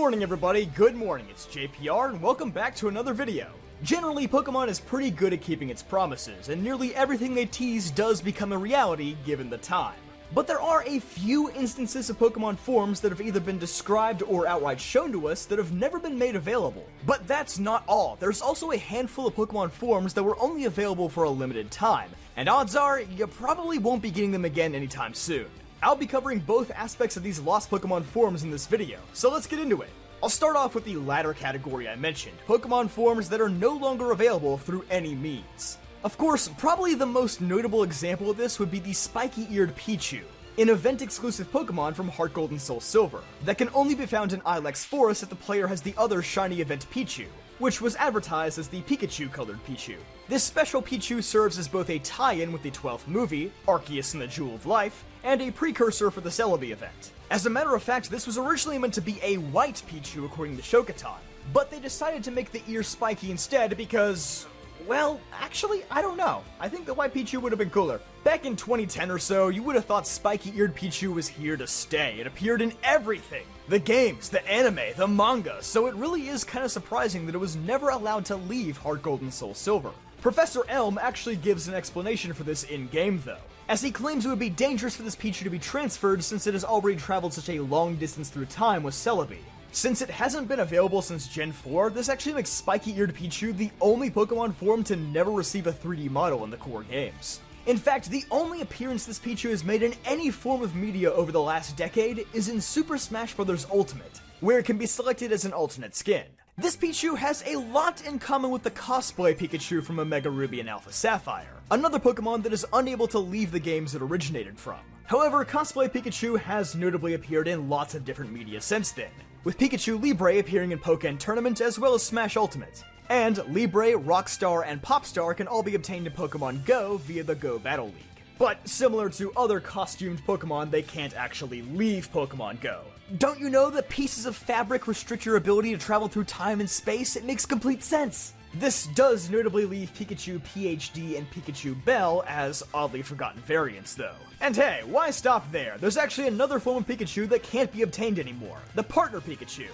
morning everybody, good morning, it's JPR and welcome back to another video. Generally, Pokemon is pretty good at keeping its promises, and nearly everything they tease does become a reality given the time. But there are a few instances of Pokemon forms that have either been described or outright shown to us that have never been made available. But that's not all, there's also a handful of Pokemon forms that were only available for a limited time, and odds are, you probably won't be getting them again anytime soon. I'll be covering both aspects of these lost Pokemon forms in this video, so let's get into it. I'll start off with the latter category I mentioned, Pokemon forms that are no longer available through any means. Of course, probably the most notable example of this would be the spiky-eared Pichu, an event-exclusive Pokemon from Heart Gold and Soul Silver, that can only be found in Ilex Forest if the player has the other shiny event Pichu, which was advertised as the Pikachu-colored Pichu. This special Pichu serves as both a tie-in with the 12th movie, Arceus and the Jewel of Life, and a precursor for the Celebi event. As a matter of fact, this was originally meant to be a white Pichu according to Shokutan, but they decided to make the ears spiky instead because, well, actually, I don't know. I think the white Pichu would have been cooler. Back in 2010 or so, you would have thought spiky-eared Pichu was here to stay. It appeared in everything. The games, the anime, the manga, so it really is kind of surprising that it was never allowed to leave Heart Gold and Soul Silver. Professor Elm actually gives an explanation for this in-game though, as he claims it would be dangerous for this Pichu to be transferred since it has already traveled such a long distance through time with Celebi. Since it hasn't been available since Gen 4, this actually makes Spiky-Eared Pichu the only Pokemon form to never receive a 3D model in the core games. In fact, the only appearance this Pichu has made in any form of media over the last decade is in Super Smash Bros. Ultimate, where it can be selected as an alternate skin. This Pichu has a lot in common with the cosplay Pikachu from Omega Ruby and Alpha Sapphire, another Pokemon that is unable to leave the games it originated from. However, cosplay Pikachu has notably appeared in lots of different media since then, with Pikachu Libre appearing in Pokken Tournament as well as Smash Ultimate. And Libre, Rockstar, and Popstar can all be obtained in Pokemon Go via the Go Battle League. But similar to other costumed Pokemon, they can't actually leave Pokemon Go. Don't you know that pieces of fabric restrict your ability to travel through time and space? It makes complete sense! This does notably leave Pikachu PhD and Pikachu Bell as oddly forgotten variants though. And hey, why stop there? There's actually another form of Pikachu that can't be obtained anymore, the Partner Pikachu.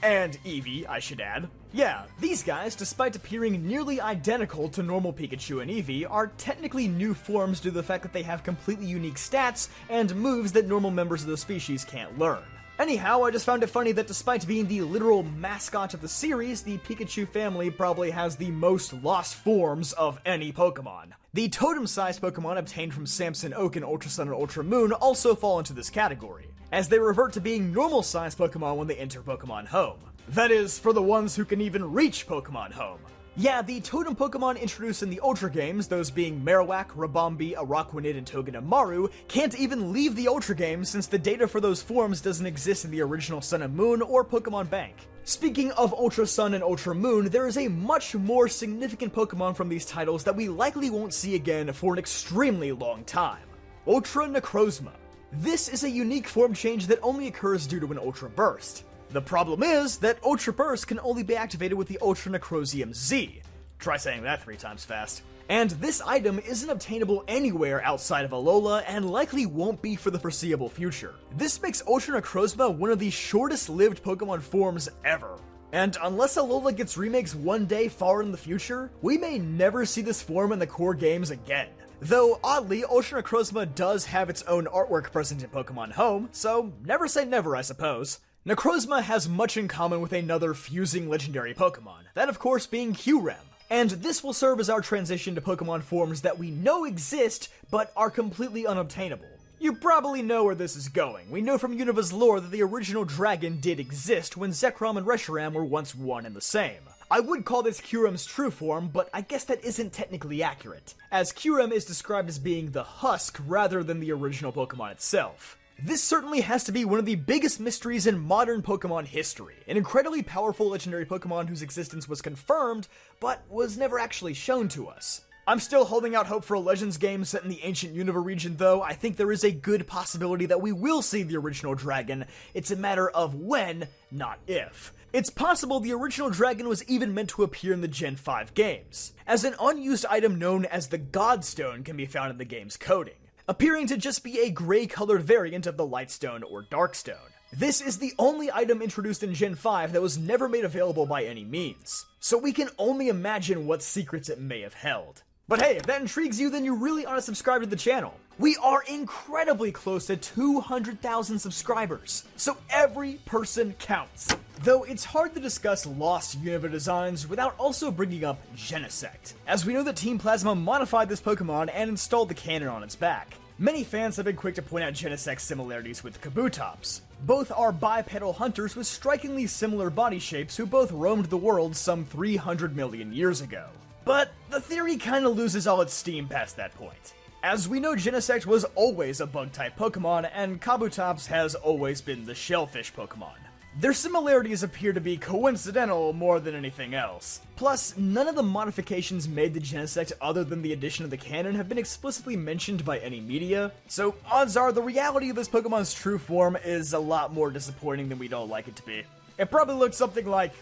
And Eevee, I should add. Yeah, these guys, despite appearing nearly identical to normal Pikachu and Eevee, are technically new forms due to the fact that they have completely unique stats and moves that normal members of the species can't learn. Anyhow, I just found it funny that despite being the literal mascot of the series, the Pikachu family probably has the most lost forms of any Pokemon. The totem-sized Pokemon obtained from Samson Oak and Ultra Sun and Ultra Moon also fall into this category, as they revert to being normal-sized Pokemon when they enter Pokemon Home. That is, for the ones who can even reach Pokemon Home. Yeah, the totem Pokemon introduced in the Ultra games, those being Marowak, Rabombi, Araquanid, and Togedemaru, can't even leave the Ultra games since the data for those forms doesn't exist in the original Sun and Moon or Pokemon Bank. Speaking of Ultra Sun and Ultra Moon, there is a much more significant Pokemon from these titles that we likely won't see again for an extremely long time. Ultra Necrozma. This is a unique form change that only occurs due to an Ultra Burst. The problem is that Ultra Burst can only be activated with the Ultra Necrozma Z. Try saying that 3 times fast. And this item isn't obtainable anywhere outside of Alola and likely won't be for the foreseeable future. This makes Ultra Necrozma one of the shortest lived Pokemon forms ever. And unless Alola gets remakes one day far in the future, we may never see this form in the core games again. Though, oddly, Ultra Necrozma does have its own artwork present in Pokemon Home, so never say never, I suppose. Necrozma has much in common with another fusing legendary Pokemon, that of course being Kyurem. And this will serve as our transition to Pokemon forms that we know exist, but are completely unobtainable. You probably know where this is going. We know from Unova's lore that the original dragon did exist when Zekrom and Reshiram were once one and the same. I would call this Kyurem's true form, but I guess that isn't technically accurate, as Kyurem is described as being the husk rather than the original Pokemon itself. This certainly has to be one of the biggest mysteries in modern Pokemon history, an incredibly powerful legendary Pokemon whose existence was confirmed, but was never actually shown to us. I'm still holding out hope for a Legends game set in the ancient Unova region though. I think there is a good possibility that we will see the original dragon. It's a matter of when, not if. It's possible the original dragon was even meant to appear in the Gen 5 games, as an unused item known as the Godstone can be found in the game's coding, appearing to just be a gray-colored variant of the Lightstone or Darkstone. This is the only item introduced in Gen 5 that was never made available by any means, so we can only imagine what secrets it may have held. But hey, if that intrigues you, then you really ought to subscribe to the channel. We are incredibly close to 200,000 subscribers, so every person counts. Though it's hard to discuss lost Unova designs without also bringing up Genesect, as we know that Team Plasma modified this Pokemon and installed the cannon on its back. Many fans have been quick to point out Genesect's similarities with Kabutops. Both are bipedal hunters with strikingly similar body shapes who both roamed the world some 300 million years ago. But the theory kinda loses all its steam past that point. As we know, Genesect was always a bug-type Pokemon, and Kabutops has always been the shellfish Pokemon. Their similarities appear to be coincidental more than anything else. Plus, none of the modifications made to Genesect other than the addition of the cannon have been explicitly mentioned by any media, so odds are the reality of this Pokemon's true form is a lot more disappointing than we'd all like it to be. It probably looks something like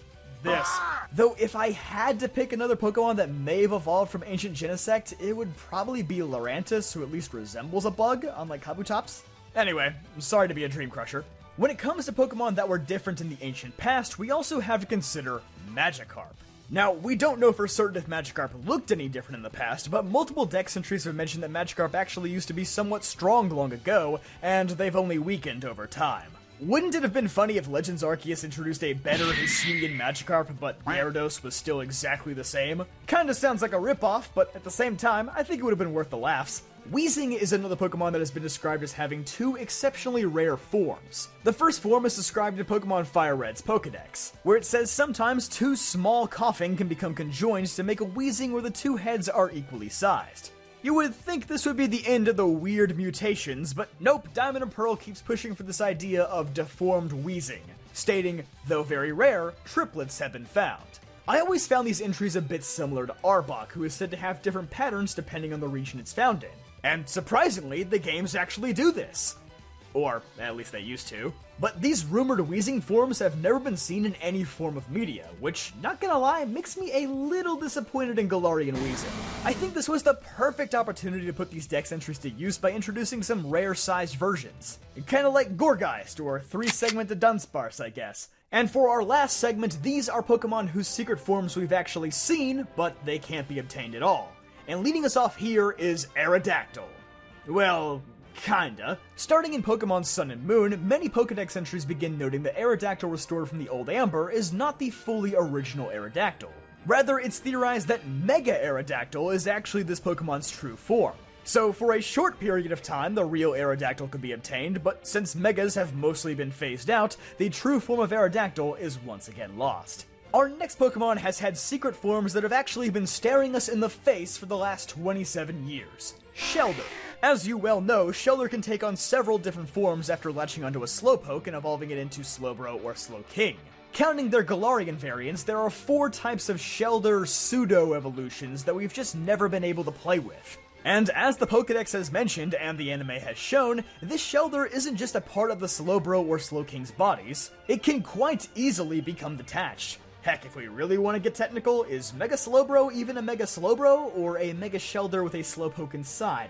this. Though if I had to pick another Pokemon that may have evolved from ancient Genesect, it would probably be Lurantis, who at least resembles a bug, unlike Kabutops. Anyway, I'm sorry to be a dream crusher. When it comes to Pokemon that were different in the ancient past, we also have to consider Magikarp. Now, we don't know for certain if Magikarp looked any different in the past, but multiple dex entries have mentioned that Magikarp actually used to be somewhat strong long ago, and they've only weakened over time. Wouldn't it have been funny if Legends Arceus introduced a better Hisuian Magikarp, but Gyarados was still exactly the same? Kinda sounds like a ripoff, but at the same time, I think it would have been worth the laughs. Weezing is another Pokemon that has been described as having two exceptionally rare forms. The first form is described in Pokemon Fire Red's Pokedex, where it says sometimes two small coughing can become conjoined to make a Weezing where the two heads are equally sized. You would think this would be the end of the weird mutations, but nope, Diamond and Pearl keeps pushing for this idea of deformed Weezing, stating, though very rare, triplets have been found. I always found these entries a bit similar to Arbok, who is said to have different patterns depending on the region it's found in. And surprisingly, the games actually do this. Or, at least they used to. But these rumored Weezing forms have never been seen in any form of media, which, not gonna lie, makes me a little disappointed in Galarian Weezing. I think this was the perfect opportunity to put these dex entries to use by introducing some rare-sized versions. Kinda like Gourgeist, or 3-segmented Dunsparce, I guess. And for our last segment, these are Pokemon whose secret forms we've actually seen, but they can't be obtained at all. And leading us off here is Aerodactyl. Well, kinda. Starting in Pokemon Sun and Moon, many Pokedex entries begin noting that Aerodactyl restored from the Old Amber is not the fully original Aerodactyl. Rather, it's theorized that Mega Aerodactyl is actually this Pokemon's true form. So for a short period of time, the real Aerodactyl could be obtained, but since Megas have mostly been phased out, the true form of Aerodactyl is once again lost. Our next Pokemon has had secret forms that have actually been staring us in the face for the last 27 years. Shelder. As you well know, Shelder can take on several different forms after latching onto a Slowpoke and evolving it into Slowbro or Slowking. Counting their Galarian variants, there are 4 types of Shelder pseudo-evolutions that we've just never been able to play with. And as the Pokedex has mentioned, and the anime has shown, this Shelder isn't just a part of the Slowbro or Slowking's bodies, it can quite easily become detached. Heck, if we really want to get technical, is Mega Slowbro even a Mega Slowbro, or a Mega Shelder with a Slowpoke inside?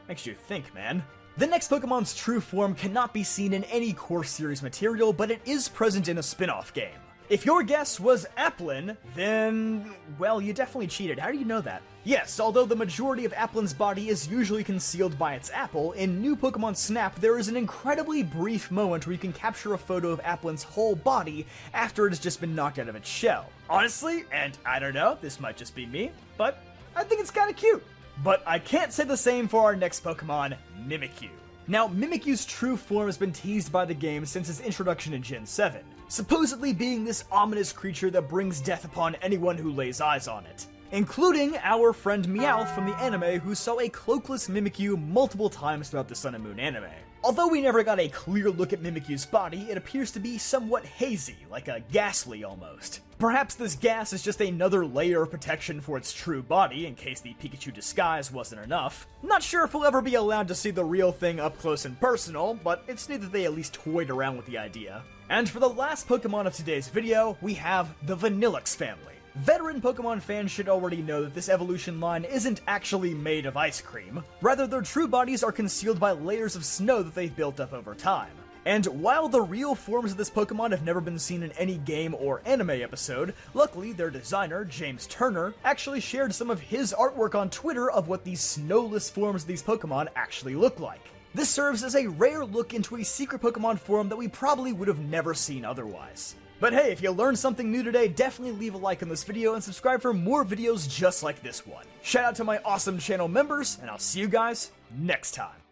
Makes you think, man. The next Pokemon's true form cannot be seen in any core series material, but it is present in a spin-off game. If your guess was Applin, then, well, you definitely cheated. How do you know that? Yes, although the majority of Applin's body is usually concealed by its apple, in New Pokemon Snap there is an incredibly brief moment where you can capture a photo of Applin's whole body after it has just been knocked out of its shell. Honestly, and I don't know, this might just be me, but I think it's kinda cute. But I can't say the same for our next Pokemon, Mimikyu. Now, Mimikyu's true form has been teased by the game since its introduction in Gen 7, supposedly being this ominous creature that brings death upon anyone who lays eyes on it, including our friend Meowth from the anime, who saw a cloakless Mimikyu multiple times throughout the Sun and Moon anime. Although we never got a clear look at Mimikyu's body, it appears to be somewhat hazy, like a ghastly almost. Perhaps this gas is just another layer of protection for its true body, in case the Pikachu disguise wasn't enough. Not sure if we'll ever be allowed to see the real thing up close and personal, but it's neat that they at least toyed around with the idea. And for the last Pokemon of today's video, we have the Vanillix family. Veteran Pokemon fans should already know that this evolution line isn't actually made of ice cream. Rather, their true bodies are concealed by layers of snow that they've built up over time. And while the real forms of this Pokemon have never been seen in any game or anime episode, luckily their designer, James Turner, actually shared some of his artwork on Twitter of what these snowless forms of these Pokemon actually look like. This serves as a rare look into a secret Pokemon form that we probably would have never seen otherwise. But hey, if you learned something new today, definitely leave a like on this video and subscribe for more videos just like this one. Shout out to my awesome channel members, and I'll see you guys next time.